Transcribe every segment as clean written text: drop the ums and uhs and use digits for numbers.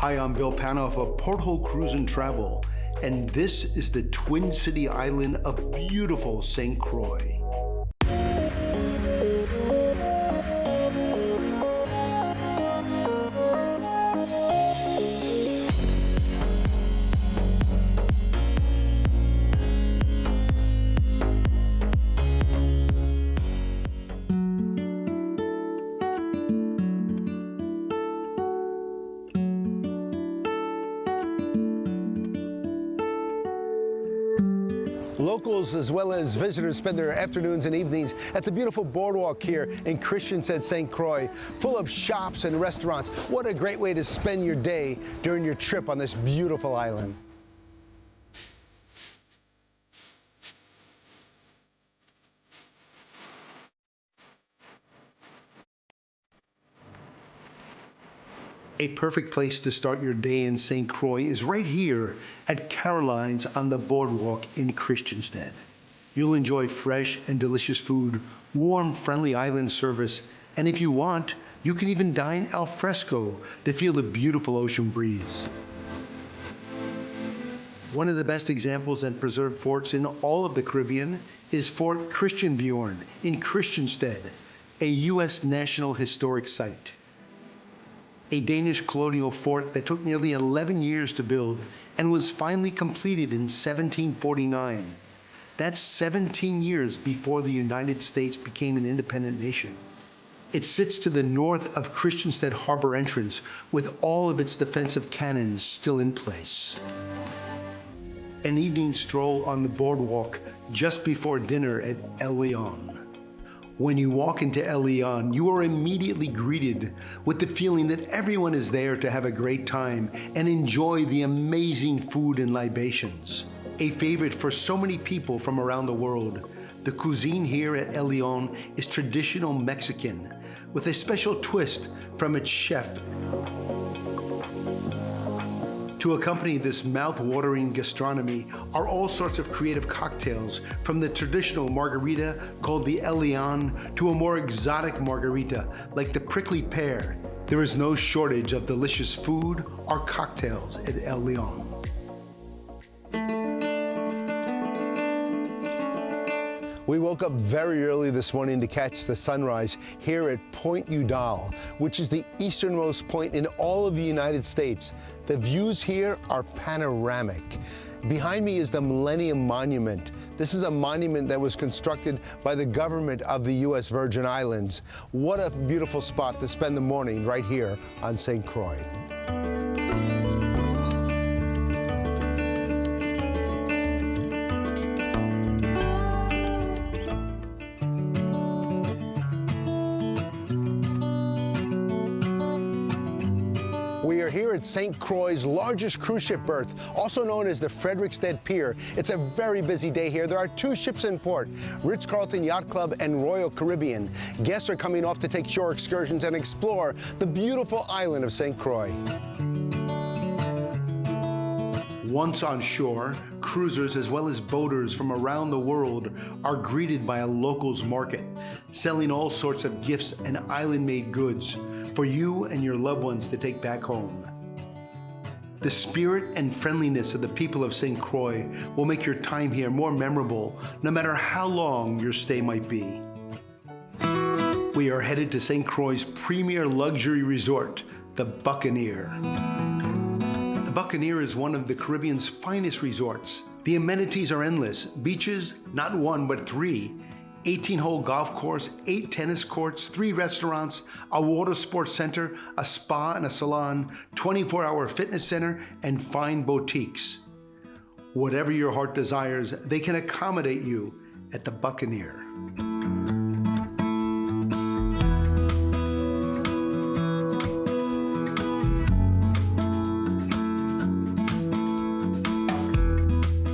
Hi, I'm Bill Panoff of Porthole Cruise and Travel, and this is the Twin City island of beautiful St. Croix. Locals as well as visitors spend their afternoons and evenings at the beautiful boardwalk here in Christiansted, St. Croix, full of shops and restaurants. What a great way to spend your day during your trip on this beautiful island. A perfect place to start your day in St. Croix is right here at Caroline's on the boardwalk in Christiansted. You'll enjoy fresh and delicious food, warm, friendly island service, and if you want, you can even dine al fresco to feel the beautiful ocean breeze. One of the best examples and preserved forts in all of the Caribbean is Fort Christiansted in Christiansted, a U.S. National Historic Site. A Danish colonial fort that took nearly 11 years to build and was finally completed in 1749. That's 17 years before the United States became an independent nation. It sits to the north of Christiansted Harbor entrance with all of its defensive cannons still in place. An evening stroll on the boardwalk just before dinner at El Leon. When you walk into El Leon, you are immediately greeted with the feeling that everyone is there to have a great time and enjoy the amazing food and libations. A favorite for so many people from around the world, the cuisine here at El Leon is traditional Mexican with a special twist from its chef. To accompany this mouth-watering gastronomy are all sorts of creative cocktails, from the traditional margarita called the El Leon to a more exotic margarita like the prickly pear. There is no shortage of delicious food or cocktails at El Leon. We woke up very early this morning to catch the sunrise here at Point Udall, which is the easternmost point in all of the United States. The views here are panoramic. Behind me is the Millennium Monument. This is a monument that was constructed by the government of the U.S. Virgin Islands. What a beautiful spot to spend the morning right here on St. Croix. Here at St. Croix's largest cruise ship berth, also known as the Frederiksted Pier. It's a very busy day here. There are two ships in port, Ritz-Carlton Yacht Club and Royal Caribbean. Guests are coming off to take shore excursions and explore the beautiful island of St. Croix. Once on shore, cruisers as well as boaters from around the world are greeted by a locals market, selling all sorts of gifts and island-made goods for you and your loved ones to take back home. The spirit and friendliness of the people of St. Croix will make your time here more memorable, no matter how long your stay might be. We are headed to St. Croix's premier luxury resort, the Buccaneer. The Buccaneer is one of the Caribbean's finest resorts. The amenities are endless. Beaches, not one, but 3. 18-hole golf course, 8 tennis courts, 3 restaurants, a water sports center, a spa and a salon, 24-hour fitness center, and fine boutiques. Whatever your heart desires, they can accommodate you at the Buccaneer.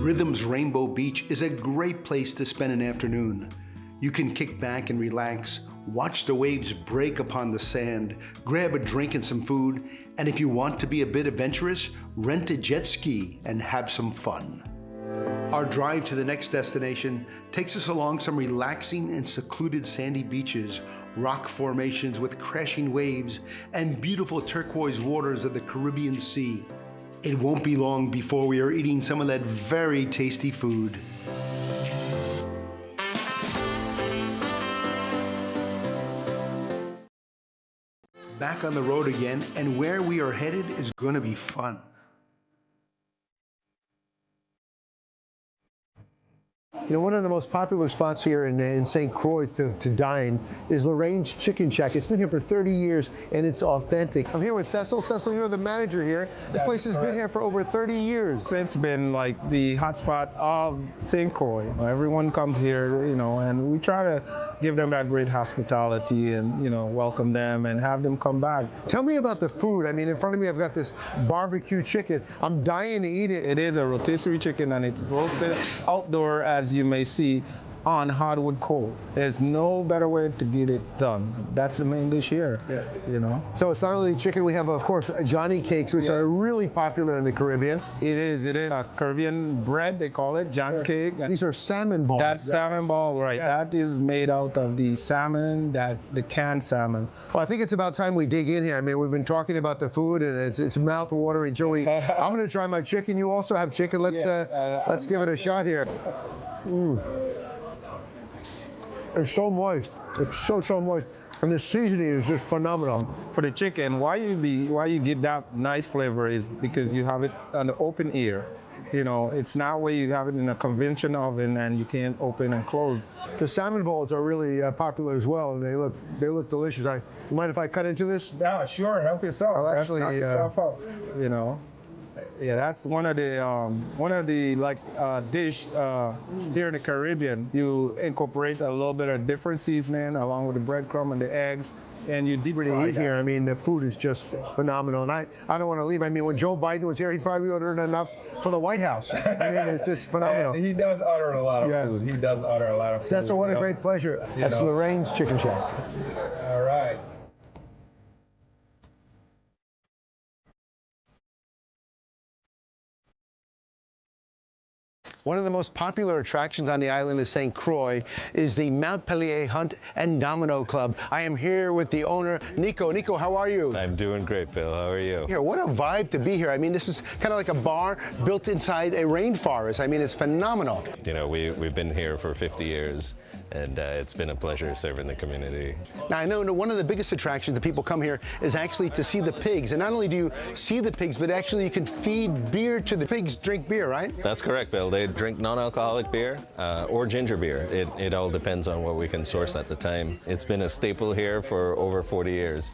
Rhythm's Rainbow Beach is a great place to spend an afternoon. You can kick back and relax, watch the waves break upon the sand, grab a drink and some food, and if you want to be a bit adventurous, rent a jet ski and have some fun. Our drive to the next destination takes us along some relaxing and secluded sandy beaches, rock formations with crashing waves, and beautiful turquoise waters of the Caribbean Sea. It won't be long before we are eating some of that very tasty food. Back on the road again, and where we are headed is going to be fun. You know, one of the most popular spots here in St. Croix to dine is Lorraine's Chicken Shack. It's been here for 30 years and it's authentic. I'm here with Cecil. Cecil, you're the manager here. This place has been here for over 30 years. It's been like the hotspot of St. Croix. Everyone comes here, you know, and we try to give them that great hospitality and, you know, welcome them and have them come back. Tell me about the food. I mean, in front of me, I've got this barbecue chicken. I'm dying to eat it. It is a rotisserie chicken and it's roasted outdoor, as you may see, on hardwood coal. There's no better way to get it done. That's the main dish here, you know. So it's not only chicken, we have, of course, Johnny cakes, which are really popular in the Caribbean. It is a Caribbean bread, they call it, Johnny cake. These are salmon balls. That's salmon ball, right. That is made out of the salmon, the canned salmon. Well, I think it's about time we dig in here. I mean, we've been talking about the food and it's mouth-watering. Joey, I'm going to try my chicken. You also have chicken. Let's give it a shot here. It's so moist. It's so moist. And the seasoning is just phenomenal. For the chicken, why you get that nice flavor is because you have it on the open air. You know, it's not where you have it in a conventional oven and you can't open and close. The salmon balls are really popular as well, and they look delicious. You mind if I cut into this? Yeah, sure. Help yourself. I'll actually, knock yourself out. You know. Yeah, that's one of the dish here in the Caribbean. You incorporate a little bit of different seasoning along with the breadcrumb and the eggs, and you deep fry eat here. I mean, the food is just phenomenal, and I don't want to leave. I mean, when Joe Biden was here, he probably ordered enough for the White House. I mean, it's just phenomenal. He does order a lot of food. He does order a lot of food. Cecil, what a great pleasure. That's Lorraine's Chicken Shack. All right. One of the most popular attractions on the island of St. Croix is the Mount Pellier Hunt and Domino Club. I am here with the owner, Nico. Nico, how are you? I'm doing great, Bill. How are you? Here, what a vibe to be here. I mean, this is kind of like a bar built inside a rainforest. I mean, it's phenomenal. You know, we've been here for 50 years, and it's been a pleasure serving the community. Now, I know one of the biggest attractions that people come here is actually to see the pigs. And not only do you see the pigs, but actually you can feed beer to the pigs. Drink beer, right? That's correct, Bill. They drink non-alcoholic beer or ginger beer. It all depends on what we can source at the time. It's been a staple here for over 40 years.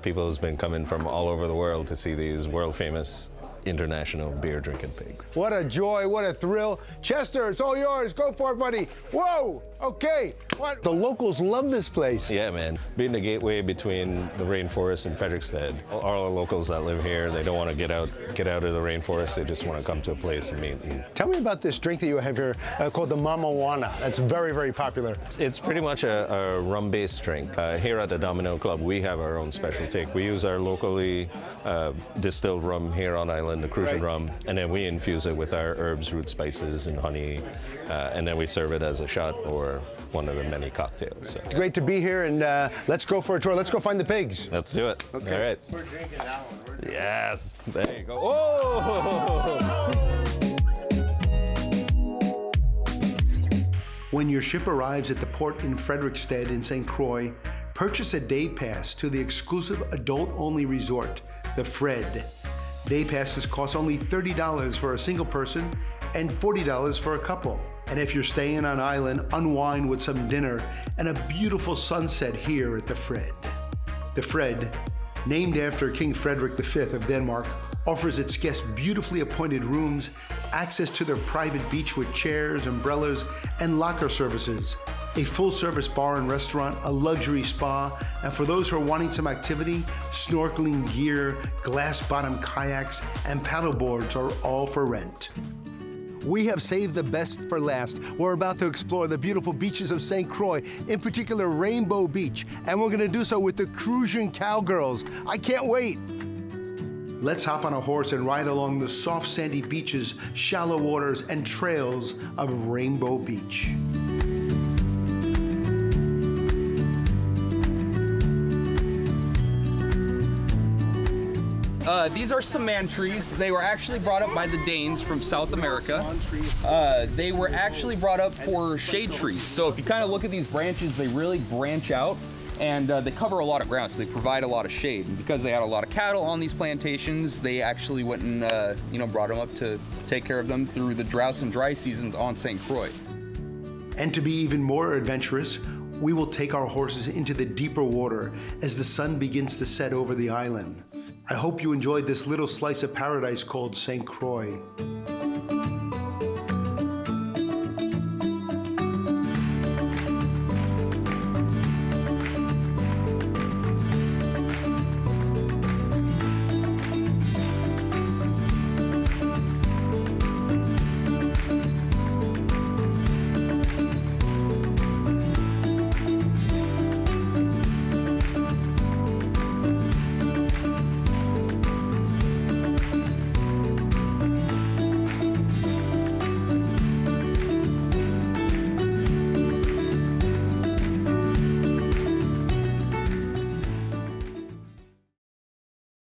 People have been coming from all over the world to see these world-famous international beer drinking pigs. What a joy, what a thrill. Chester, it's all yours. Go for it, buddy. Whoa, okay. What? The locals love this place. Yeah, man. Being the gateway between the rainforest and Frederiksted. All the locals that live here, they don't want to get out of the rainforest. They just want to come to a place and meet. Tell me about this drink that you have here called the Mamajuana. That's very, very popular. It's pretty much a rum-based drink. Here at the Domino Club, we have our own special take. We use our locally distilled rum here on island, the Crucian rum, and then we infuse it with our herbs, root spices, and honey, and then we serve it as a shot or one of the many cocktails. So. It's great to be here, and let's go for a tour. Let's go find the pigs. Let's do it. Okay. All right. We're drinking that one. Yes. There you go. Oh! When your ship arrives at the port in Frederiksted in St. Croix, purchase a day pass to the exclusive adult-only resort, the Fred. Day passes cost only $30 for a single person and $40 for a couple. And if you're staying on island, unwind with some dinner and a beautiful sunset here at the Fred. The Fred, named after King Frederick V of Denmark, offers its guests beautifully appointed rooms, access to their private beach with chairs, umbrellas, and locker services, a full-service bar and restaurant, a luxury spa, and for those who are wanting some activity, snorkeling gear, glass-bottom kayaks, and paddleboards are all for rent. We have saved the best for last. We're about to explore the beautiful beaches of St. Croix, in particular Rainbow Beach, and we're going to do so with the Crucian Cowgirls. I can't wait. Let's hop on a horse and ride along the soft sandy beaches, shallow waters, and trails of Rainbow Beach. These are cement trees. They were actually brought up by the Danes from South America. They were actually brought up for shade trees. So if you kind of look at these branches, they really branch out and they cover a lot of ground, so they provide a lot of shade. And because they had a lot of cattle on these plantations, they actually went and brought them up to take care of them through the droughts and dry seasons on St. Croix. And to be even more adventurous, we will take our horses into the deeper water as the sun begins to set over the island. I hope you enjoyed this little slice of paradise called St. Croix.